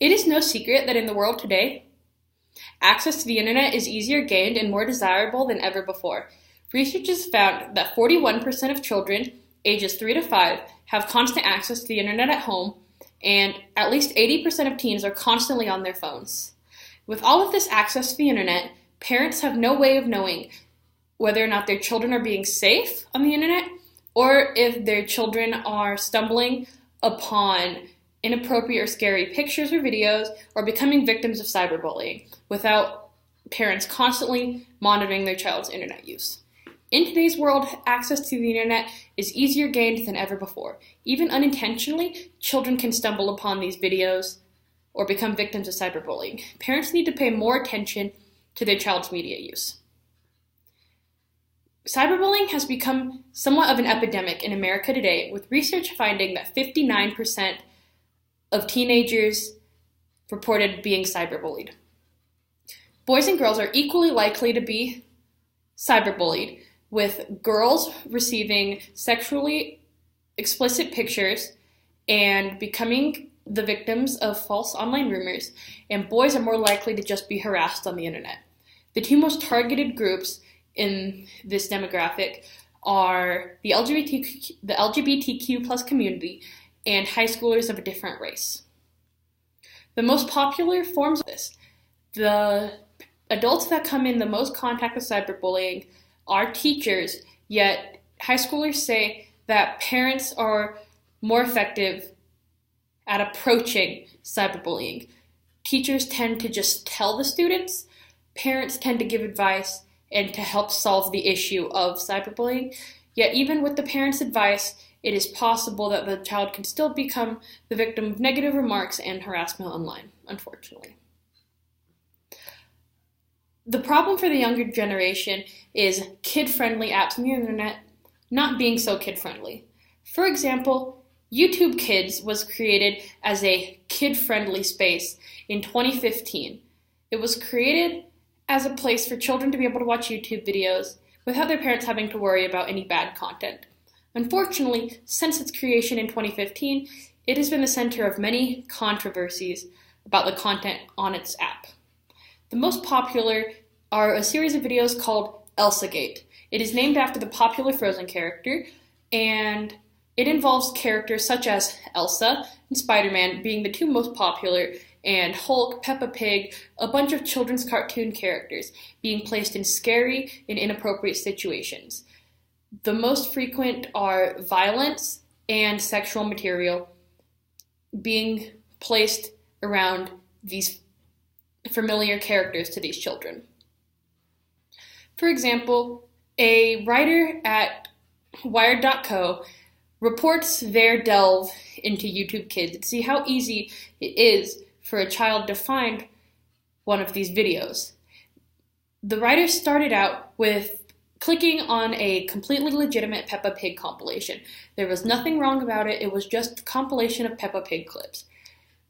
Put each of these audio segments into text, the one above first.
It is no secret that in the world today, access to the internet is easier gained and more desirable than ever before. Research has found that 41% of children ages 3 to 5 have constant access to the internet at home, and at least 80% of teens are constantly on their phones. With all of this access to the internet, parents have no way of knowing whether or not their children are being safe on the internet or if their children are stumbling upon inappropriate or scary pictures or videos or becoming victims of cyberbullying without parents constantly monitoring their child's internet use. In today's world, access to the internet is easier gained than ever before. Even unintentionally, children can stumble upon these videos or become victims of cyberbullying. Parents need to pay more attention to their child's media use. Cyberbullying has become somewhat of an epidemic in America today, with research finding that 59% of teenagers reported being cyberbullied. Boys and girls are equally likely to be cyberbullied, with girls receiving sexually explicit pictures and becoming the victims of false online rumors, and boys are more likely to just be harassed on the internet. The two most targeted groups in this demographic are the LGBTQ plus community and high schoolers of a different race. The most popular forms of this, the adults that come in the most contact with cyberbullying are teachers, yet high schoolers say that parents are more effective at approaching cyberbullying. Teachers tend to just tell the students, parents tend to give advice and to help solve the issue of cyberbullying. Yet even with the parents' advice, it is possible that the child can still become the victim of negative remarks and harassment online, unfortunately. The problem for the younger generation is kid-friendly apps on the internet not being so kid-friendly. For example, YouTube Kids was created as a kid-friendly space in 2015. It was created as a place for children to be able to watch YouTube videos without their parents having to worry about any bad content. Unfortunately, since its creation in 2015, it has been the center of many controversies about the content on its app. The most popular are a series of videos called Elsagate. It is named after the popular Frozen character, and it involves characters such as Elsa and Spider-Man being the two most popular, and Hulk, Peppa Pig, a bunch of children's cartoon characters being placed in scary and inappropriate situations. The most frequent are violence and sexual material being placed around these familiar characters to these children. For example, a writer at Wired.co reports their delve into YouTube Kids to see how easy it is for a child to find one of these videos. The writer started out with clicking on a completely legitimate Peppa Pig compilation. There was nothing wrong about it, it was just a compilation of Peppa Pig clips.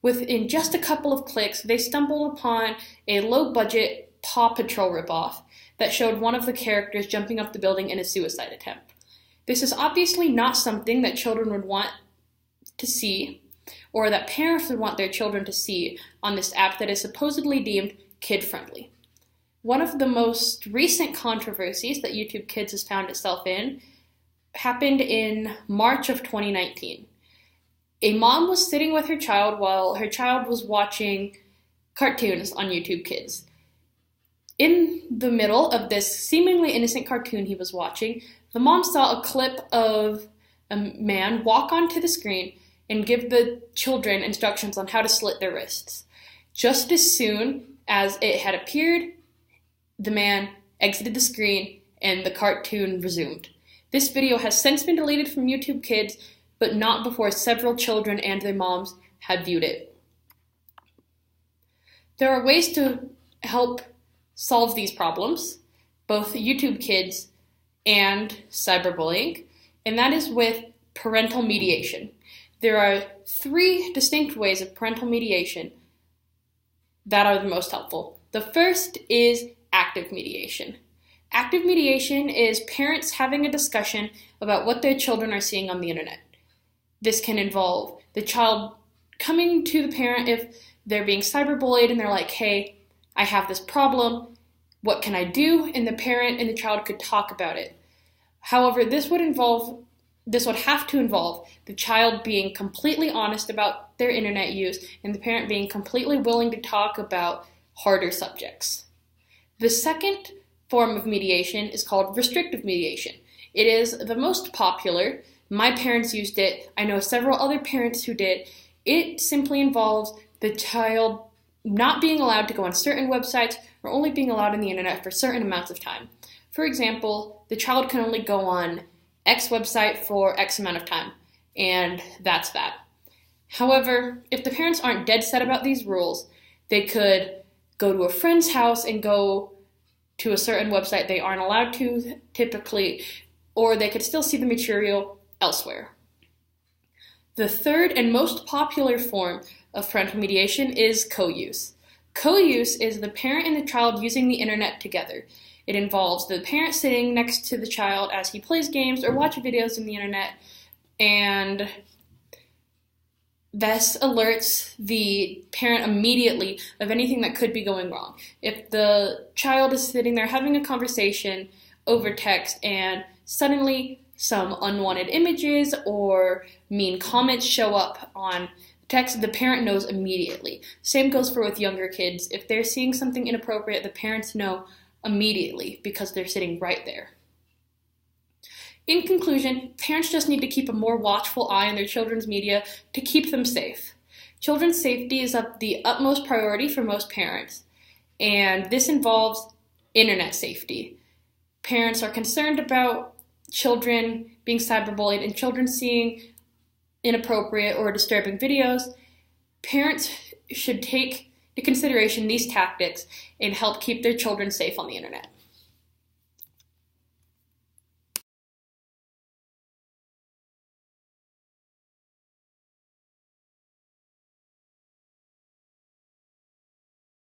Within just a couple of clicks, they stumbled upon a low-budget Paw Patrol ripoff that showed one of the characters jumping up the building in a suicide attempt. This is obviously not something that children would want to see, or that parents would want their children to see on this app that is supposedly deemed kid-friendly. One of the most recent controversies that YouTube Kids has found itself in happened in March of 2019. A mom was sitting with her child while her child was watching cartoons on YouTube Kids. In the middle of this seemingly innocent cartoon he was watching, the mom saw a clip of a man walk onto the screen and give the children instructions on how to slit their wrists. Just as soon as it had appeared, the man exited the screen and the cartoon resumed. This video has since been deleted from YouTube Kids, but not before several children and their moms had viewed it. There are ways to help solve these problems, both YouTube Kids and cyberbullying, and that is with parental mediation. There are 3 distinct ways of parental mediation that are the most helpful. The first is active mediation. Active mediation is parents having a discussion about what their children are seeing on the internet. This can involve the child coming to the parent if they're being cyberbullied and they're like, hey, I have this problem. What can I do? And the parent and the child could talk about it. However, this would have to involve the child being completely honest about their internet use and the parent being completely willing to talk about harder subjects. The second form of mediation is called restrictive mediation. It is the most popular. My parents used it. I know several other parents who did. It simply involves the child not being allowed to go on certain websites or only being allowed on the internet for certain amounts of time. For example, the child can only go on X website for X amount of time, and that's that. However, if the parents aren't dead set about these rules, they could go to a friend's house and go to a certain website they aren't allowed to typically, or they could still see the material elsewhere. The third and most popular form of parental mediation is co-use. Co-use is the parent and the child using the internet together. It involves the parent sitting next to the child as he plays games or watches videos on the internet, and this alerts the parent immediately of anything that could be going wrong. If the child is sitting there having a conversation over text and suddenly some unwanted images or mean comments show up on text, the parent knows immediately. Same goes for with younger kids. If they're seeing something inappropriate, the parents know immediately because they're sitting right there. In conclusion, parents just need to keep a more watchful eye on their children's media to keep them safe. Children's safety is of the utmost priority for most parents, and this involves internet safety. Parents are concerned about children being cyberbullied and children seeing inappropriate or disturbing videos. Parents should take into consideration these tactics and help keep their children safe on the internet.